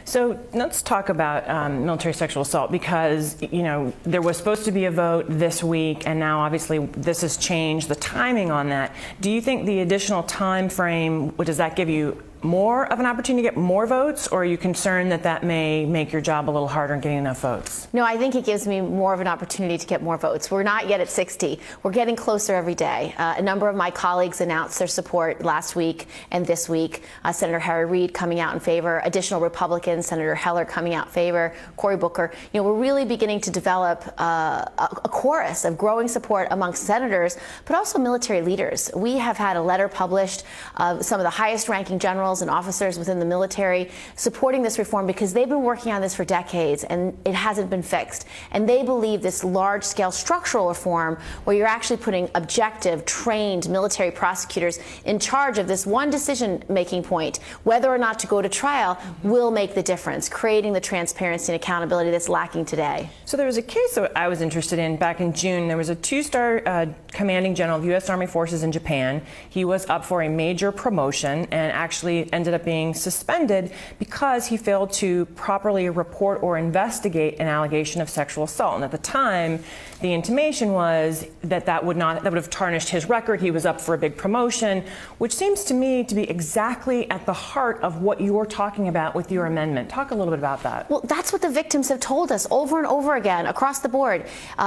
So let's talk about military sexual assault, because, you know, there was supposed to be a vote this week, and now obviously this has changed the timing on that. Do you think the additional time frame, does that give you more of an opportunity to get more votes, or are you concerned that that may make your job a little harder in getting enough votes? No, I think it gives me more of an opportunity to get more votes. We're not yet at 60. We're getting closer every day. A number of my colleagues announced their support last week and this week. Senator Harry Reid coming out in favor, additional Republicans, Senator Heller coming out in favor, Cory Booker. You know, we're really beginning to develop a chorus of growing support amongst senators, but also military leaders. We have had a letter published of some of the highest ranking generals and officers within the military supporting this reform, because they've been working on this for decades and it hasn't been fixed. And they believe this large-scale structural reform, where you're actually putting objective, trained military prosecutors in charge of this one decision-making point, whether or not to go to trial, will make the difference, creating the transparency and accountability that's lacking today. So there was a case that I was interested in back in June. There was a two-star commanding general of U.S. Army forces in Japan. He was up for a major promotion and actually ended up being suspended because he failed to properly report or investigate an allegation of sexual assault. And at the time, the intimation was that that would have tarnished his record. He was up for a big promotion, which seems to me to be exactly at the heart of what you're talking about with your amendment. Talk a little bit about that. Well, that's what the victims have told us over and over again across the board.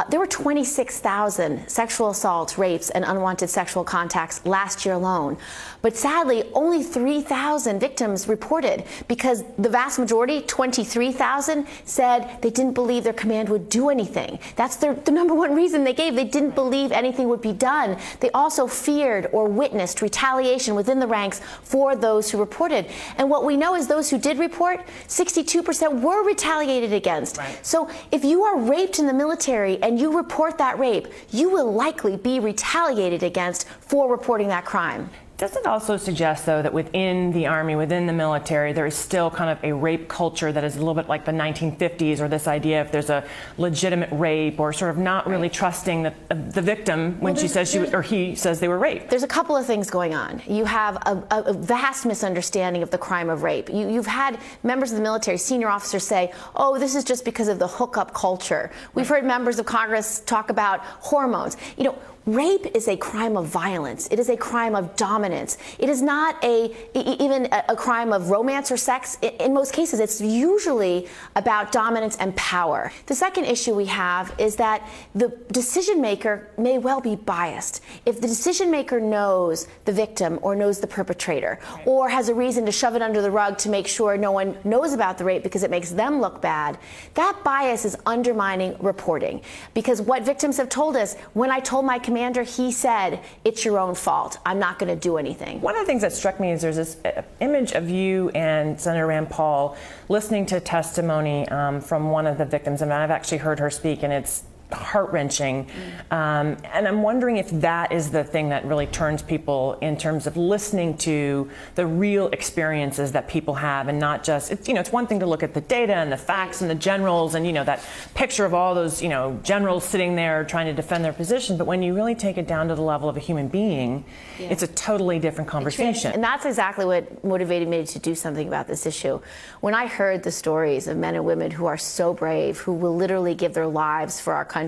There were 26,000 sexual assaults, rapes, and unwanted sexual contacts last year alone. But sadly, only 3,000 victims reported, because the vast majority, 23,000, said they didn't believe their command would do anything. That's the number one reason they gave. They didn't believe anything would be done. They also feared or witnessed retaliation within the ranks for those who reported. And what we know is those who did report, 62% were retaliated against. Right. So if you are raped in the military and you report that rape, you will likely be retaliated against for reporting that crime. Does it also suggest, though, that within the Army, within the military, there is still kind of a rape culture that is a little bit like the 1950s, or this idea if there's a legitimate rape, or sort of not really trusting the victim when she says or he says they were raped? There's a couple of things going on. You have a vast misunderstanding of the crime of rape. You've had members of the military, senior officers, say, oh, this is just because of the hookup culture. We've heard members of Congress talk about hormones. You know, rape is a crime of violence. It is a crime of dominance. It is not even a crime of romance or sex. In most cases, it's usually about dominance and power. The second issue we have is that the decision maker may well be biased. If the decision maker knows the victim or knows the perpetrator, or has a reason to shove it under the rug to make sure no one knows about the rape because it makes them look bad, that bias is undermining reporting. Because what victims have told us, when I told my commander, he said, it's your own fault. I'm not going to do anything. One of the things that struck me is there's this image of you and Senator Rand Paul listening to testimony from one of the victims, and I've actually heard her speak, and it's heart-wrenching. And I'm wondering if that is the thing that really turns people in terms of listening to the real experiences that people have, and not just, it's, you know, it's one thing to look at the data and the facts and the generals and, you know, that picture of all those, you know, generals sitting there trying to defend their position, but when you really take it down to the level of a human being, it's a totally different conversation. And that's exactly what motivated me to do something about this issue. When I heard the stories of men and women who are so brave, who will literally give their lives for our country,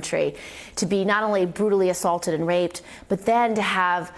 to be not only brutally assaulted and raped, but then to have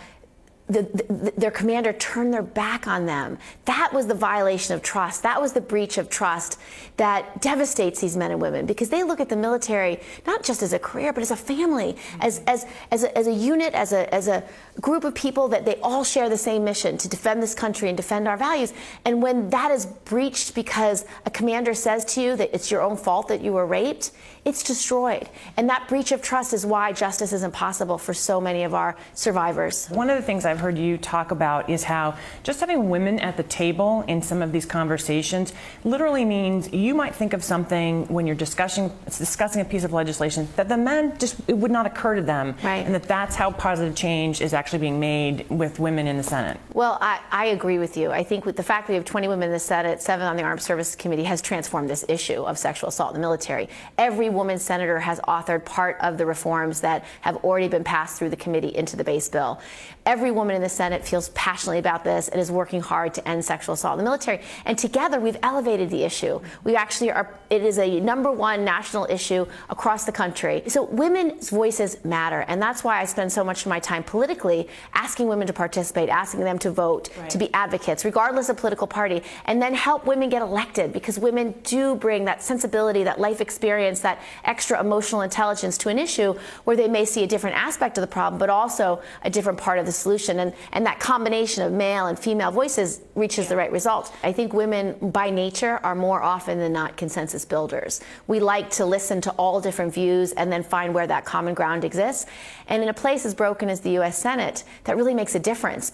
their commander turn their back on them. That was the violation of trust. That was the breach of trust that devastates these men and women, because they look at the military not just as a career, but as a family, as a unit, as a group of people that they all share the same mission to defend this country and defend our values. And when that is breached because a commander says to you that it's your own fault that you were raped, it's destroyed. And that breach of trust is why justice is impossible for so many of our survivors. One of the things I've heard you talk about is how just having women at the table in some of these conversations literally means you might think of something when you're discussing a piece of legislation that the men just, it would not occur to them. Right. And that's how positive change is actually being made with women in the Senate. Well, I agree with you. I think with the fact that we have 20 women in the Senate, 7 on the Armed Services Committee, has transformed this issue of sexual assault in the military. Every woman senator has authored part of the reforms that have already been passed through the committee into the base bill. Every woman woman in the Senate feels passionately about this and is working hard to end sexual assault in the military. And together we've elevated the issue. We actually are, it is a #1 national issue across the country. So women's voices matter. And that's why I spend so much of my time politically asking women to participate, asking them to vote, to be advocates, regardless of political party, and then help women get elected, because women do bring that sensibility, that life experience, that extra emotional intelligence to an issue where they may see a different aspect of the problem, but also a different part of the solution. And that combination of male and female voices reaches the right result. I think women by nature are more often than not consensus builders. We like to listen to all different views and then find where that common ground exists. And in a place as broken as the U.S. Senate, that really makes a difference.